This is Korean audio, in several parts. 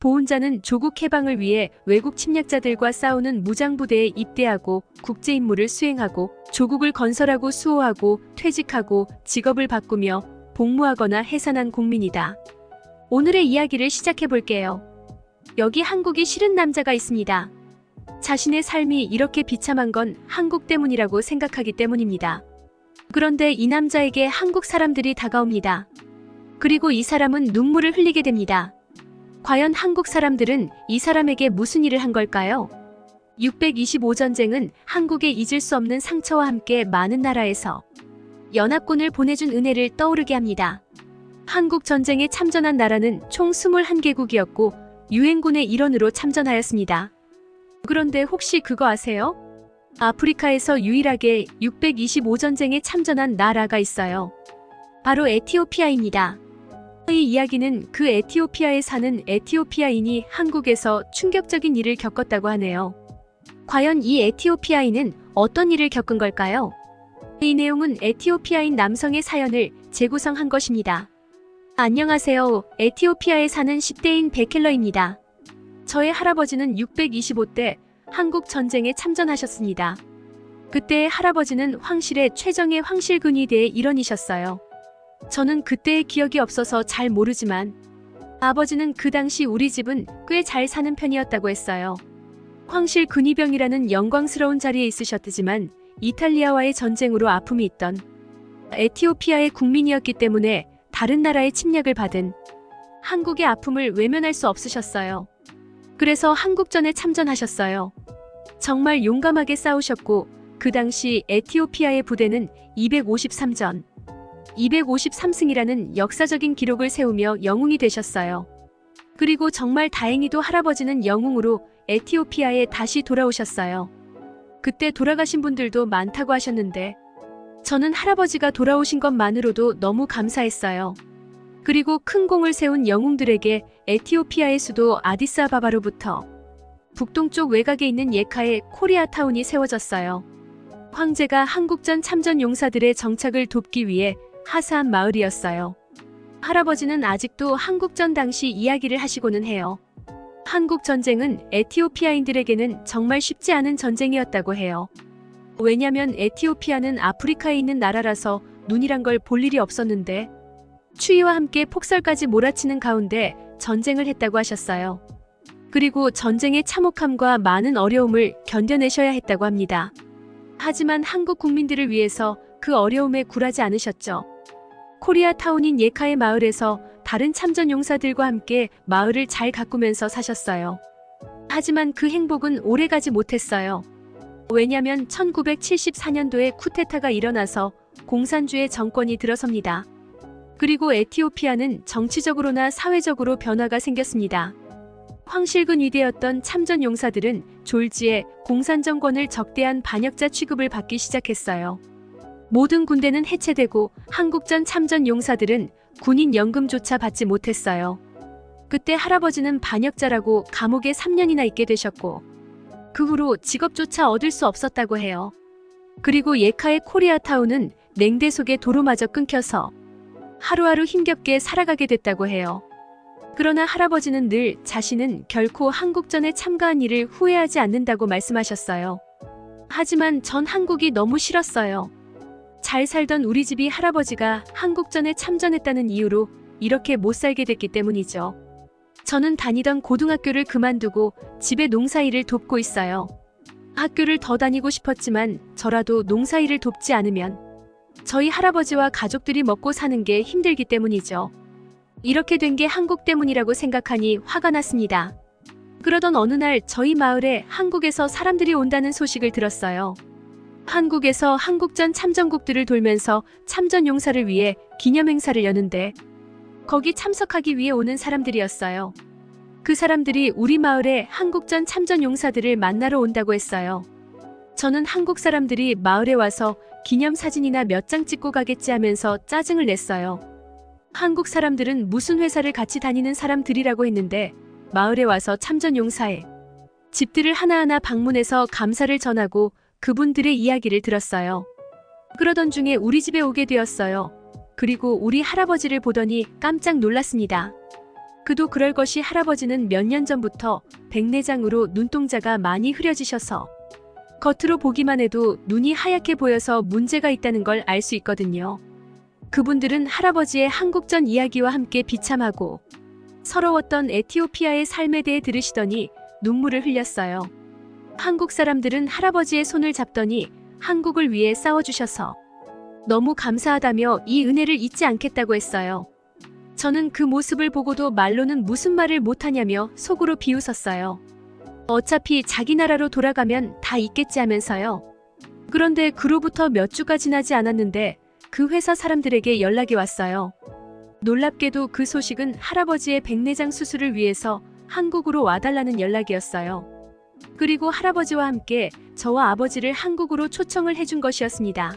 보훈자는 조국 해방을 위해 외국 침략자들과 싸우는 무장부대에 입대하고 국제 임무를 수행하고 조국을 건설하고 수호하고 퇴직하고 직업을 바꾸며 복무하거나 해산한 국민이다. 오늘의 이야기를 시작해 볼게요. 여기 한국이 싫은 남자가 있습니다. 자신의 삶이 이렇게 비참한 건 한국 때문이라고 생각하기 때문입니다. 그런데 이 남자에게 한국 사람들이 다가옵니다. 그리고 이 사람은 눈물을 흘리게 됩니다. 과연 한국 사람들은 이 사람에게 무슨 일을 한 걸까요? 625전쟁은 한국에 잊을 수 없는 상처와 함께 많은 나라에서 연합군을 보내준 은혜를 떠오르게 합니다. 한국 전쟁에 참전한 나라는 총 21개국이었고 유엔군의 일원으로 참전하였습니다. 그런데 혹시 그거 아세요? 아프리카에서 유일하게 625전쟁에 참전한 나라가 있어요. 바로 에티오피아입니다. 이 이야기는 그 에티오피아에 사는 에티오피아인이 한국에서 충격적인 일을 겪었다고 하네요. 과연 이 에티오피아인은 어떤 일을 겪은 걸까요? 이 내용은 에티오피아인 남성의 사연을 재구성한 것입니다. 안녕하세요. 에티오피아에 사는 10대인 베켈러입니다. 저의 할아버지는 625때 한국 전쟁에 참전하셨습니다. 그때 할아버지는 황실의 최정예 황실근위대의 일원이셨어요. 저는 그때의 기억이 없어서 잘 모르지만 아버지는 그 당시 우리 집은 꽤 잘 사는 편이었다고 했어요. 황실 근위병이라는 영광스러운 자리에 있으셨지만 이탈리아와의 전쟁으로 아픔이 있던 에티오피아의 국민이었기 때문에 다른 나라의 침략을 받은 한국의 아픔을 외면할 수 없으셨어요. 그래서 한국전에 참전하셨어요. 정말 용감하게 싸우셨고 그 당시 에티오피아의 부대는 253전 253승이라는 역사적인 기록을 세우며 영웅이 되셨어요. 그리고 정말 다행히도 할아버지는 영웅으로 에티오피아에 다시 돌아오셨어요. 그때 돌아가신 분들도 많다고 하셨는데 저는 할아버지가 돌아오신 것만으로도 너무 감사했어요. 그리고 큰 공을 세운 영웅들에게 에티오피아의 수도 아디스아바바로부터 북동쪽 외곽에 있는 예카에 코리아타운이 세워졌어요. 황제가 한국전 참전 용사들의 정착을 돕기 위해 하사한 마을이었어요. 할아버지는 아직도 한국전 당시 이야기를 하시고는 해요. 한국 전쟁은 에티오피아인들에게는 정말 쉽지 않은 전쟁이었다고 해요. 왜냐면 에티오피아는 아프리카에 있는 나라라서 눈이란 걸 볼 일이 없었는데 추위와 함께 폭설까지 몰아치는 가운데 전쟁을 했다고 하셨어요. 그리고 전쟁의 참혹함과 많은 어려움을 견뎌내셔야 했다고 합니다. 하지만 한국 국민들을 위해서 그 어려움에 굴하지 않으셨죠. 코리아타운인 예카의 마을에서 다른 참전 용사들과 함께 마을을 잘 가꾸면서 사셨어요. 하지만 그 행복은 오래가지 못했어요. 왜냐면 1974년도에 쿠데타가 일어나서 공산주의 정권이 들어섭니다. 그리고 에티오피아는 정치적으로나 사회적으로 변화가 생겼습니다. 황실근 위대였던 참전 용사들은 졸지에 공산정권을 적대한 반역자 취급을 받기 시작했어요. 모든 군대는 해체되고 한국전 참전 용사들은 군인 연금조차 받지 못했어요. 그때 할아버지는 반역자라고 감옥에 3년이나 있게 되셨고 그 후로 직업조차 얻을 수 없었다고 해요. 그리고 예카의 코리아타운은 냉대 속에 도로마저 끊겨서 하루하루 힘겹게 살아가게 됐다고 해요. 그러나 할아버지는 늘 자신은 결코 한국전에 참가한 일을 후회하지 않는다고 말씀하셨어요. 하지만 전 한국이 너무 싫었어요. 잘 살던 우리 집이 할아버지가 한국전에 참전했다는 이유로 이렇게 못 살게 됐기 때문이죠. 저는 다니던 고등학교를 그만두고 집에 농사일을 돕고 있어요. 학교를 더 다니고 싶었지만 저라도 농사일을 돕지 않으면 저희 할아버지와 가족들이 먹고 사는 게 힘들기 때문이죠. 이렇게 된 게 한국 때문이라고 생각하니 화가 났습니다. 그러던 어느 날 저희 마을에 한국에서 사람들이 온다는 소식을 들었어요. 한국에서 한국전 참전국들을 돌면서 참전 용사를 위해 기념행사를 여는데 거기 참석하기 위해 오는 사람들이었어요. 그 사람들이 우리 마을에 한국전 참전 용사들을 만나러 온다고 했어요. 저는 한국 사람들이 마을에 와서 기념사진이나 몇 장 찍고 가겠지 하면서 짜증을 냈어요. 한국 사람들은 무슨 회사를 같이 다니는 사람들이라고 했는데 마을에 와서 참전 용사의 집들을 하나하나 방문해서 감사를 전하고 그분들의 이야기를 들었어요. 그러던 중에 우리 집에 오게 되었어요. 그리고 우리 할아버지를 보더니 깜짝 놀랐습니다. 그도 그럴 것이 할아버지는 몇 년 전부터 백내장으로 눈동자가 많이 흐려지셔서 겉으로 보기만 해도 눈이 하얗게 보여서 문제가 있다는 걸 알 수 있거든요. 그분들은 할아버지의 한국전 이야기와 함께 비참하고 서러웠던 에티오피아의 삶에 대해 들으시더니 눈물을 흘렸어요. 한국 사람들은 할아버지의 손을 잡더니 한국을 위해 싸워주셔서 너무 감사하다며 이 은혜를 잊지 않겠다고 했어요. 저는 그 모습을 보고도 말로는 무슨 말을 못하냐며 속으로 비웃었어요. 어차피 자기 나라로 돌아가면 다 있겠지 하면서요. 그런데 그로부터 몇 주가 지나지 않았는데 그 회사 사람들에게 연락이 왔어요. 놀랍게도 그 소식은 할아버지의 백내장 수술을 위해서 한국으로 와달라는 연락이었어요. 그리고 할아버지와 함께 저와 아버지를 한국으로 초청을 해준 것이었습니다.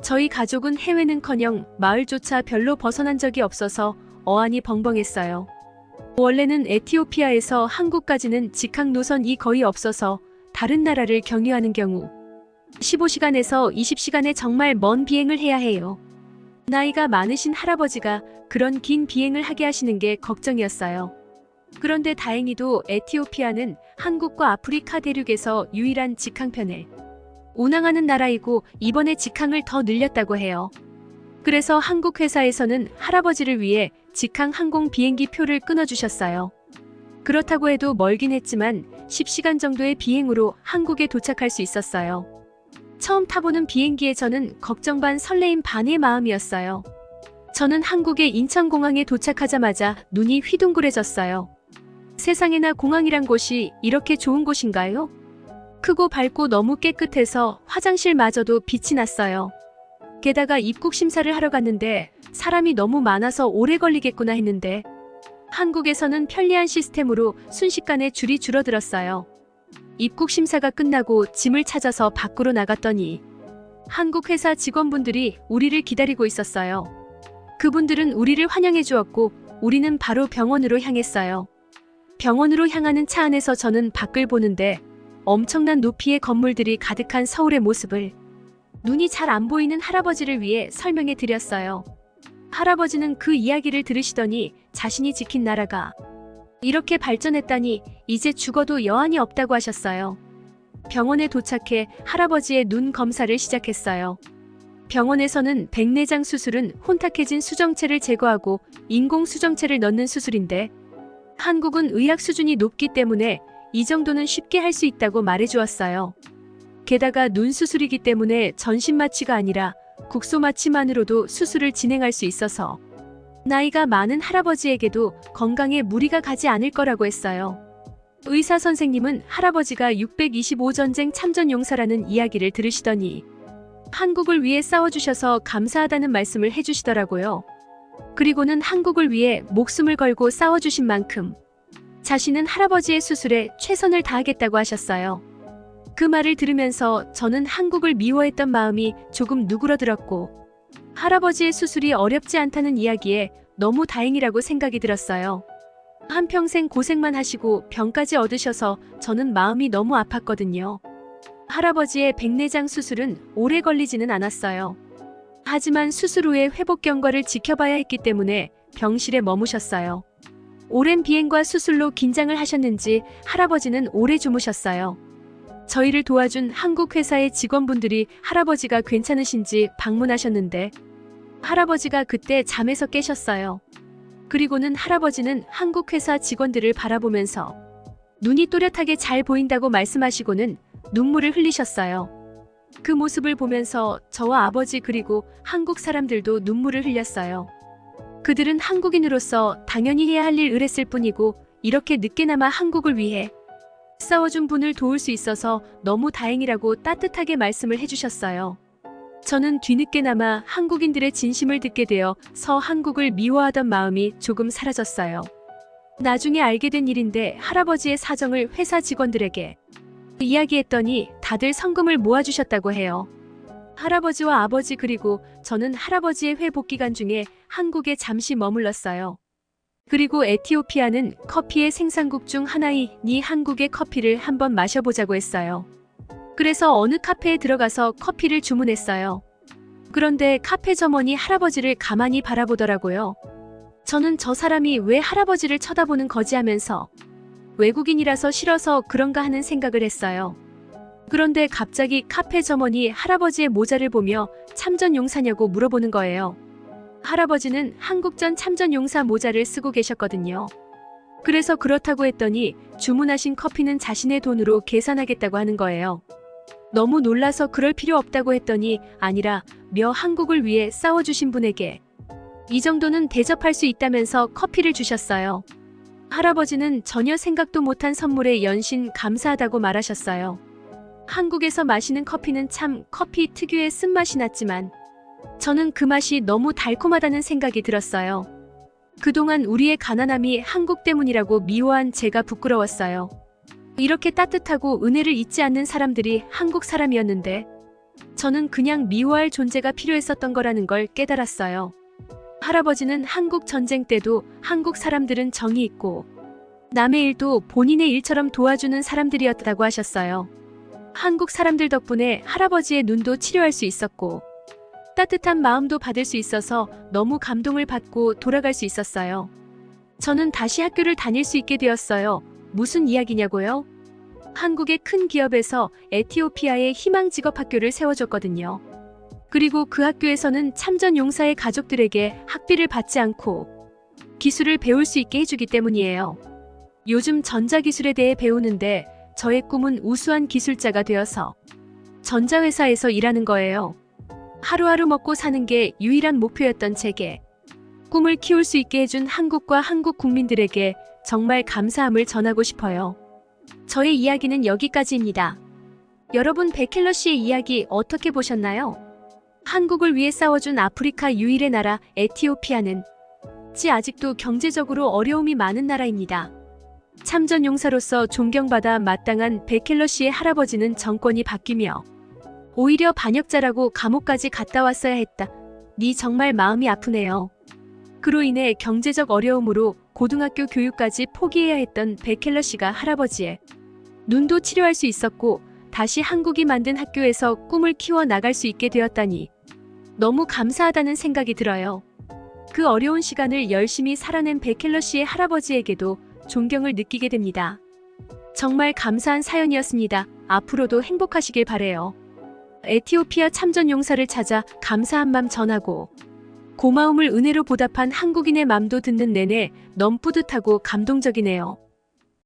저희 가족은 해외는커녕 마을조차 별로 벗어난 적이 없어서 어안이 벙벙했어요. 원래는 에티오피아에서 한국까지는 직항 노선이 거의 없어서 다른 나라를 경유하는 경우 15시간에서 20시간의 정말 먼 비행을 해야 해요. 나이가 많으신 할아버지가 그런 긴 비행을 하게 하시는 게 걱정이었어요. 그런데 다행히도 에티오피아는 한국과 아프리카 대륙에서 유일한 직항편을 운항하는 나라이고 이번에 직항을 더 늘렸다고 해요. 그래서 한국 회사에서는 할아버지를 위해 직항 항공 비행기 표를 끊어주셨어요. 그렇다고 해도 멀긴 했지만 10시간 정도의 비행으로 한국에 도착할 수 있었어요. 처음 타보는 비행기에 저는 걱정 반 설레임 반의 마음이었어요. 저는 한국의 인천공항에 도착하자마자 눈이 휘둥그레졌어요. 세상에나 공항이란 곳이 이렇게 좋은 곳인가요? 크고 밝고 너무 깨끗해서 화장실마저도 빛이 났어요. 게다가 입국 심사를 하러 갔는데 사람이 너무 많아서 오래 걸리겠구나 했는데 한국에서는 편리한 시스템으로 순식간에 줄이 줄어들었어요. 입국 심사가 끝나고 짐을 찾아서 밖으로 나갔더니 한국 회사 직원분들이 우리를 기다리고 있었어요. 그분들은 우리를 환영해 주었고 우리는 바로 병원으로 향했어요. 병원으로 향하는 차 안에서 저는 밖을 보는데 엄청난 높이의 건물들이 가득한 서울의 모습을 눈이 잘 안 보이는 할아버지를 위해 설명해 드렸어요. 할아버지는 그 이야기를 들으시더니 자신이 지킨 나라가 이렇게 발전했다니 이제 죽어도 여한이 없다고 하셨어요. 병원에 도착해 할아버지의 눈 검사를 시작했어요. 병원에서는 백내장 수술은 혼탁해진 수정체를 제거하고 인공 수정체를 넣는 수술인데 한국은 의학 수준이 높기 때문에 이 정도는 쉽게 할 수 있다고 말해주었어요. 게다가 눈 수술이기 때문에 전신 마취가 아니라 국소 마취만으로도 수술을 진행할 수 있어서 나이가 많은 할아버지에게도 건강에 무리가 가지 않을 거라고 했어요. 의사 선생님은 할아버지가 625전쟁 참전용사라는 이야기를 들으시더니 한국을 위해 싸워주셔서 감사하다는 말씀을 해주시더라고요. 그리고는 한국을 위해 목숨을 걸고 싸워주신 만큼 자신은 할아버지의 수술에 최선을 다하겠다고 하셨어요. 그 말을 들으면서 저는 한국을 미워했던 마음이 조금 누그러들었고 할아버지의 수술이 어렵지 않다는 이야기에 너무 다행이라고 생각이 들었어요. 한평생 고생만 하시고 병까지 얻으셔서 저는 마음이 너무 아팠거든요. 할아버지의 백내장 수술은 오래 걸리지는 않았어요. 하지만 수술 후에 회복 경과를 지켜봐야 했기 때문에 병실에 머무셨어요. 오랜 비행과 수술로 긴장을 하셨는지 할아버지는 오래 주무셨어요. 저희를 도와준 한국 회사의 직원분들이 할아버지가 괜찮으신지 방문하셨는데 할아버지가 그때 잠에서 깨셨어요. 그리고는 할아버지는 한국 회사 직원들을 바라보면서 눈이 또렷하게 잘 보인다고 말씀하시고는 눈물을 흘리셨어요. 그 모습을 보면서 저와 아버지 그리고 한국 사람들도 눈물을 흘렸어요. 그들은 한국인으로서 당연히 해야 할 일을 했을 뿐이고 이렇게 늦게나마 한국을 위해 싸워준 분을 도울 수 있어서 너무 다행이라고 따뜻하게 말씀을 해주셨어요. 저는 뒤늦게나마 한국인들의 진심을 듣게 되어서 한국을 미워하던 마음이 조금 사라졌어요. 나중에 알게 된 일인데 할아버지의 사정을 회사 직원들에게 이야기했더니 다들 성금을 모아주셨다고 해요. 할아버지와 아버지 그리고 저는 할아버지의 회복 기간 중에 한국에 잠시 머물렀어요. 그리고 에티오피아는 커피의 생산국 중 하나이니 한국의 커피를 한번 마셔보자고 했어요. 그래서 어느 카페에 들어가서 커피를 주문했어요. 그런데 카페 점원이 할아버지를 가만히 바라보더라고요. 저는 저 사람이 왜 할아버지를 쳐다보는 거지 하면서 외국인이라서 싫어서 그런가 하는 생각을 했어요. 그런데 갑자기 카페 점원이 할아버지의 모자를 보며 참전용사냐고 물어보는 거예요. 할아버지는 한국전 참전용사 모자를 쓰고 계셨거든요. 그래서 그렇다고 했더니 주문하신 커피는 자신의 돈으로 계산하겠다고 하는 거예요. 너무 놀라서 그럴 필요 없다고 했더니 아니라 며 한국을 위해 싸워주신 분에게 이 정도는 대접할 수 있다면서 커피를 주셨어요. 할아버지는 전혀 생각도 못한 선물에 연신 감사하다고 말하셨어요. 한국에서 마시는 커피는 참 커피 특유의 쓴맛이 났지만 저는 그 맛이 너무 달콤하다는 생각이 들었어요. 그동안 우리의 가난함이 한국 때문이라고 미워한 제가 부끄러웠어요. 이렇게 따뜻하고 은혜를 잊지 않는 사람들이 한국 사람이었는데 저는 그냥 미워할 존재가 필요했었던 거라는 걸 깨달았어요. 할아버지는 한국 전쟁 때도 한국 사람들은 정이 있고 남의 일도 본인의 일처럼 도와주는 사람들이었다고 하셨어요. 한국 사람들 덕분에 할아버지의 눈도 치료할 수 있었고 따뜻한 마음도 받을 수 있어서 너무 감동을 받고 돌아갈 수 있었어요. 저는 다시 학교를 다닐 수 있게 되었어요. 무슨 이야기냐고요? 한국의 큰 기업에서 에티오피아의 희망 직업 학교를 세워줬거든요. 그리고 그 학교에서는 참전 용사의 가족들에게 학비를 받지 않고 기술을 배울 수 있게 해주기 때문이에요. 요즘 전자기술에 대해 배우는데 저의 꿈은 우수한 기술자가 되어서 전자회사에서 일하는 거예요. 하루하루 먹고 사는 게 유일한 목표였던 제게 꿈을 키울 수 있게 해준 한국과 한국 국민들에게 정말 감사함을 전하고 싶어요. 저의 이야기는 여기까지입니다. 여러분 백켈러 씨의 이야기 어떻게 보셨나요? 한국을 위해 싸워준 아프리카 유일의 나라 에티오피아는 아직도 경제적으로 어려움이 많은 나라입니다. 참전용사로서 존경받아 마땅한 백켈러 씨의 할아버지는 정권이 바뀌며 오히려 반역자라고 감옥까지 갔다 왔어야 했다. 니 정말 마음이 아프네요. 그로 인해 경제적 어려움으로 고등학교 교육까지 포기해야 했던 백켈러 씨가 할아버지의 눈도 치료할 수 있었고 다시 한국이 만든 학교에서 꿈을 키워 나갈 수 있게 되었다니 너무 감사하다는 생각이 들어요. 그 어려운 시간을 열심히 살아낸 백켈러 씨의 할아버지에게도 존경을 느끼게 됩니다. 정말 감사한 사연이었습니다. 앞으로도 행복하시길 바래요. 에티오피아 참전용사를 찾아 감사한 맘 전하고 고마움을 은혜로 보답한 한국인의 맘도 듣는 내내 너무 뿌듯하고 감동적이네요.